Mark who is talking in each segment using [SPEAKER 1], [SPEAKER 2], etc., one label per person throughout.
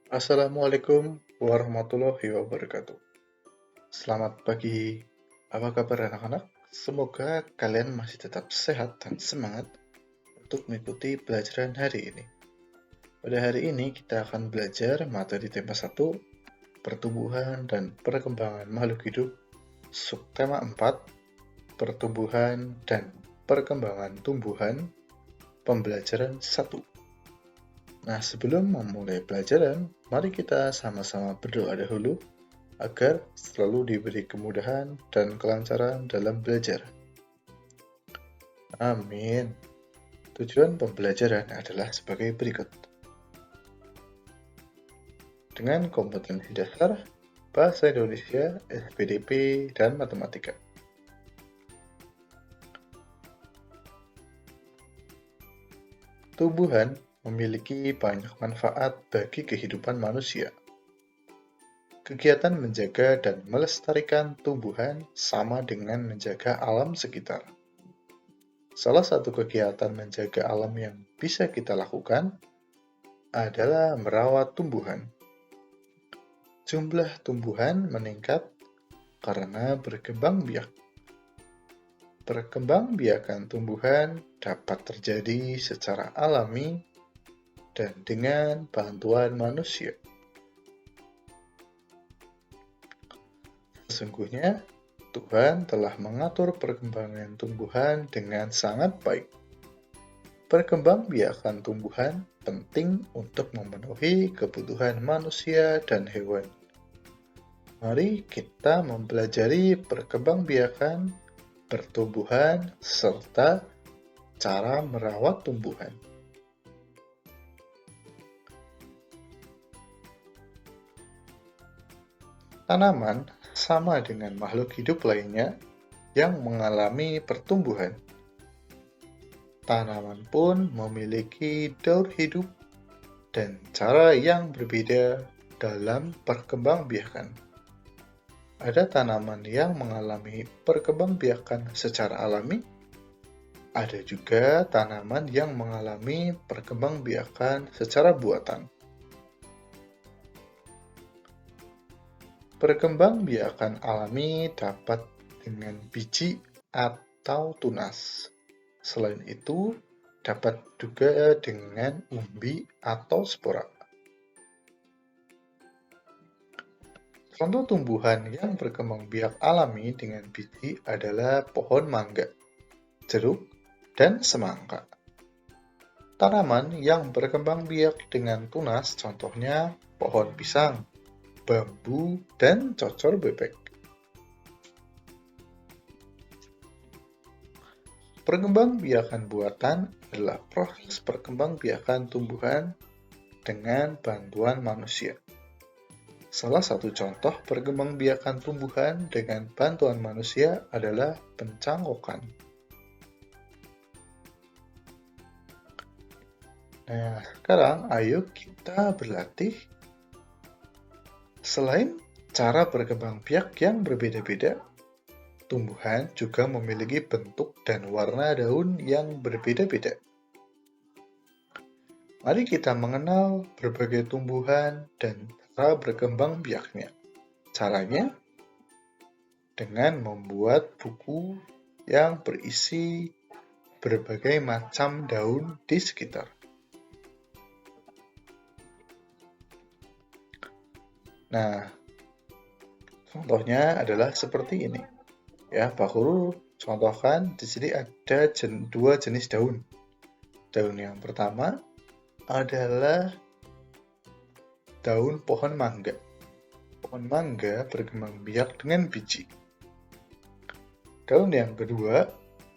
[SPEAKER 1] Assalamualaikum warahmatullahi wabarakatuh. Selamat pagi. Apa kabar anak-anak? Semoga kalian masih tetap sehat dan semangat untuk mengikuti pelajaran hari ini. Pada hari ini kita akan belajar materi tema 1, pertumbuhan dan perkembangan makhluk hidup, subtema 4, pertumbuhan dan perkembangan tumbuhan, pembelajaran 1. Nah, sebelum memulai pelajaran, mari kita sama-sama berdoa dahulu agar selalu diberi kemudahan dan kelancaran dalam belajar. Amin. Tujuan pembelajaran adalah sebagai berikut. Dengan kompetensi dasar, Bahasa Indonesia, SPDP, dan Matematika. Tumbuhan memiliki banyak manfaat bagi kehidupan manusia. Kegiatan menjaga dan melestarikan tumbuhan sama dengan menjaga alam sekitar. Salah satu kegiatan menjaga alam yang bisa kita lakukan adalah merawat tumbuhan. Jumlah tumbuhan meningkat karena berkembang biak. Perkembangbiakan tumbuhan dapat terjadi secara alami dan dengan bantuan manusia. Sesungguhnya, Tuhan telah mengatur perkembangan tumbuhan dengan sangat baik. Perkembangbiakan tumbuhan penting untuk memenuhi kebutuhan manusia dan hewan. Mari kita mempelajari perkembangbiakan, pertumbuhan, serta cara merawat tumbuhan. Tanaman sama dengan makhluk hidup lainnya yang mengalami pertumbuhan. Tanaman pun memiliki daur hidup dan cara yang berbeda dalam perkembangbiakan. Ada tanaman yang mengalami perkembangbiakan secara alami, ada juga tanaman yang mengalami perkembangbiakan secara buatan. Perkembangbiakan alami dapat dengan biji atau tunas. Selain itu, dapat juga dengan umbi atau spora. Contoh tumbuhan yang berkembang biak alami dengan biji adalah pohon mangga, jeruk, dan semangka. Tanaman yang berkembang biak dengan tunas contohnya pohon pisang, bambu, dan cocor bebek. Perkembangbiakan buatan adalah proses perkembangbiakan tumbuhan dengan bantuan manusia. Salah satu contoh perkembangbiakan tumbuhan dengan bantuan manusia adalah pencangkokan. Nah, sekarang ayo kita berlatih. Selain cara berkembang biak yang berbeda-beda, tumbuhan juga memiliki bentuk dan warna daun yang berbeda-beda. Mari kita mengenal berbagai tumbuhan dan cara berkembang biaknya. Caranya dengan membuat buku yang berisi berbagai macam daun di sekitar. Nah, contohnya adalah seperti ini. Ya, Pak Guru contohkan di sini ada dua jenis daun. Daun yang pertama adalah daun pohon mangga. Pohon mangga berkembang biak dengan biji. Daun yang kedua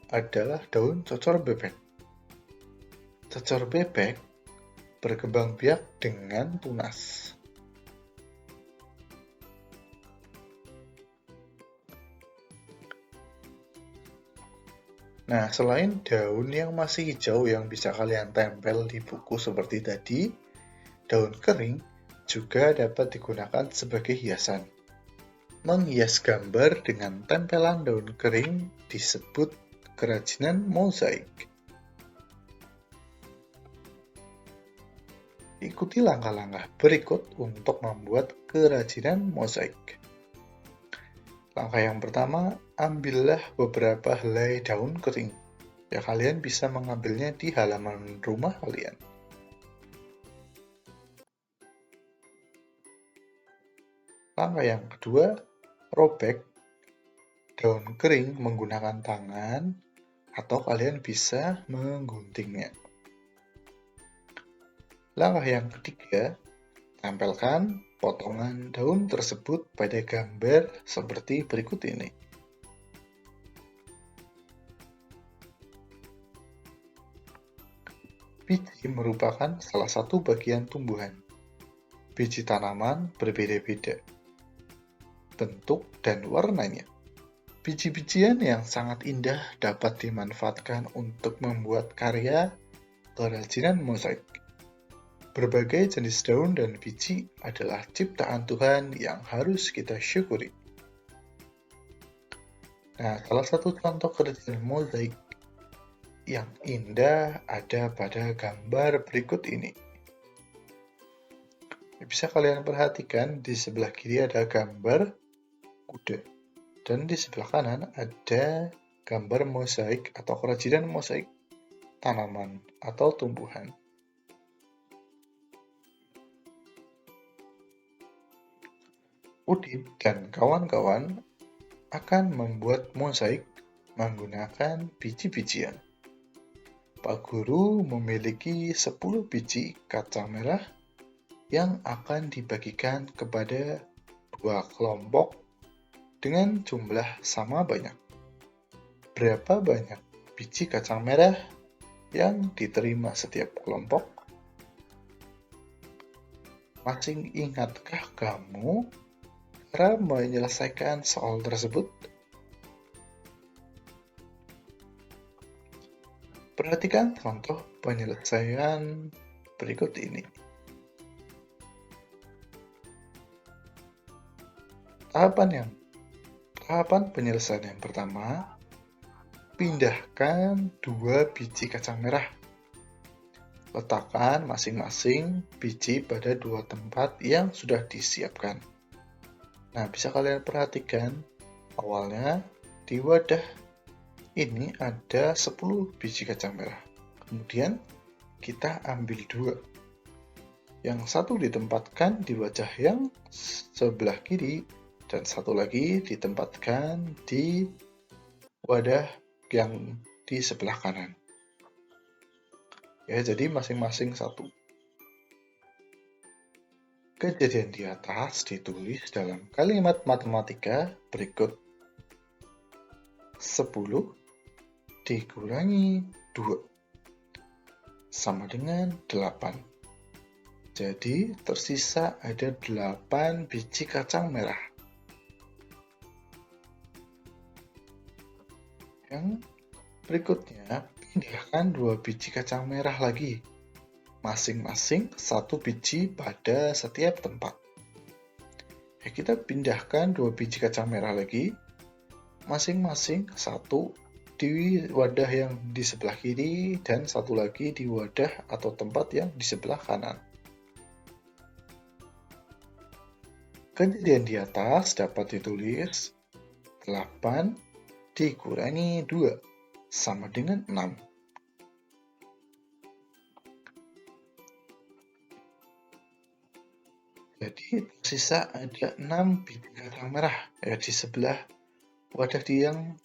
[SPEAKER 1] adalah daun cocor bebek. Cocor bebek berkembang biak dengan tunas. Nah, selain daun yang masih hijau yang bisa kalian tempel di buku seperti tadi, daun kering juga dapat digunakan sebagai hiasan. Menghias gambar dengan tempelan daun kering disebut kerajinan mozaik. Di ikuti langkah-langkah berikut untuk membuat kerajinan mozaik. Langkah yang pertama, ambillah beberapa helai daun kering. Ya, kalian bisa mengambilnya di halaman rumah kalian. Langkah yang kedua, robek daun kering menggunakan tangan atau kalian bisa mengguntingnya. Langkah yang ketiga, tempelkan potongan daun tersebut pada gambar seperti berikut ini. Biji merupakan salah satu bagian tumbuhan. Biji tanaman berbeda-beda bentuk dan warnanya. Biji-bijian yang sangat indah dapat dimanfaatkan untuk membuat karya kerajinan mozaik. Berbagai jenis daun dan biji adalah ciptaan Tuhan yang harus kita syukuri. Nah, salah satu contoh kerajinan mozaik yang indah ada pada gambar berikut ini. Bisa kalian perhatikan di sebelah kiri ada gambar kuda. Dan di sebelah kanan ada gambar mozaik atau kerajinan mozaik tanaman atau tumbuhan. Udin dan kawan-kawan akan membuat mozaik menggunakan biji-bijian. Pak Guru memiliki 10 biji kacang merah yang akan dibagikan kepada 2 kelompok dengan jumlah sama banyak. Berapa banyak biji kacang merah yang diterima setiap kelompok? Masih ingatkah kamu cara menyelesaikan soal tersebut? Perhatikan contoh penyelesaian berikut ini. Tahapan penyelesaian yang pertama, pindahkan 2 biji kacang merah. Letakkan masing-masing biji pada 2 tempat yang sudah disiapkan. Nah, bisa kalian perhatikan, awalnya di wadah ini ada 10 biji kacang merah. Kemudian kita ambil 2. Yang satu ditempatkan di wadah yang sebelah kiri, dan satu lagi ditempatkan di wadah yang di sebelah kanan. Ya, jadi masing-masing satu. Kejadian di atas ditulis dalam kalimat matematika berikut. 10 dikurangi 2 sama dengan 8. Jadi tersisa ada 8 biji kacang merah. Yang berikutnya, pindahkan 2 biji kacang merah lagi. Masing-masing 1 biji pada setiap tempat. Ya, kita pindahkan 2 biji kacang merah lagi. Masing-masing 1 di wadah yang di sebelah kiri dan 1 lagi di wadah atau tempat yang di sebelah kanan. Kejadian di atas dapat ditulis 8 dikurangi 2 sama dengan 6. Jadi tersisa ada 6 biji kacang merah. Ya, di sebelah wadah yang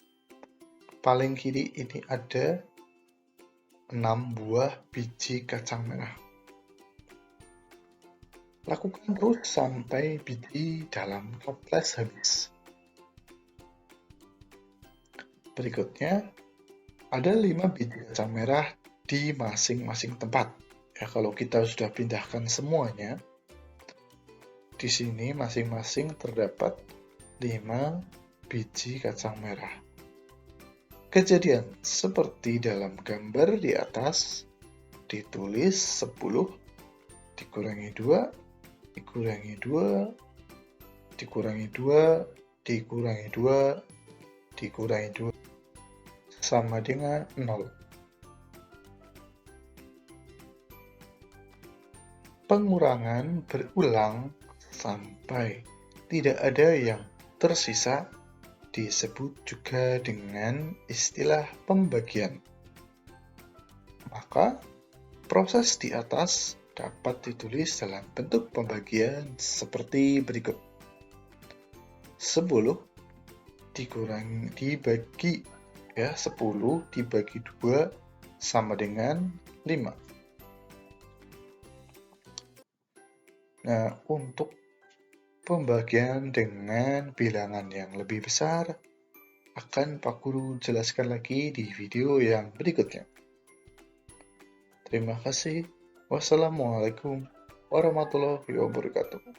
[SPEAKER 1] paling kiri ini ada 6 buah biji kacang merah. Lakukan terus sampai biji dalam toples habis. Berikutnya, ada 5 biji kacang merah di masing-masing tempat. Ya, kalau kita sudah pindahkan semuanya, di sini masing-masing terdapat 5 biji kacang merah. Kejadian seperti dalam gambar di atas, ditulis 10 dikurangi 2, dikurangi 2, dikurangi 2, dikurangi 2, dikurangi 2, sama dengan 0. pengurangan berulang sampai tidak ada yang tersisa disebut juga dengan istilah pembagian. Maka, proses di atas dapat ditulis dalam bentuk pembagian seperti berikut. 10 dibagi 10 dibagi 2 sama dengan 5. Nah, untuk pembagian dengan bilangan yang lebih besar akan Pak Guru jelaskan lagi di video yang berikutnya. Terima kasih. Wassalamualaikum warahmatullahi wabarakatuh.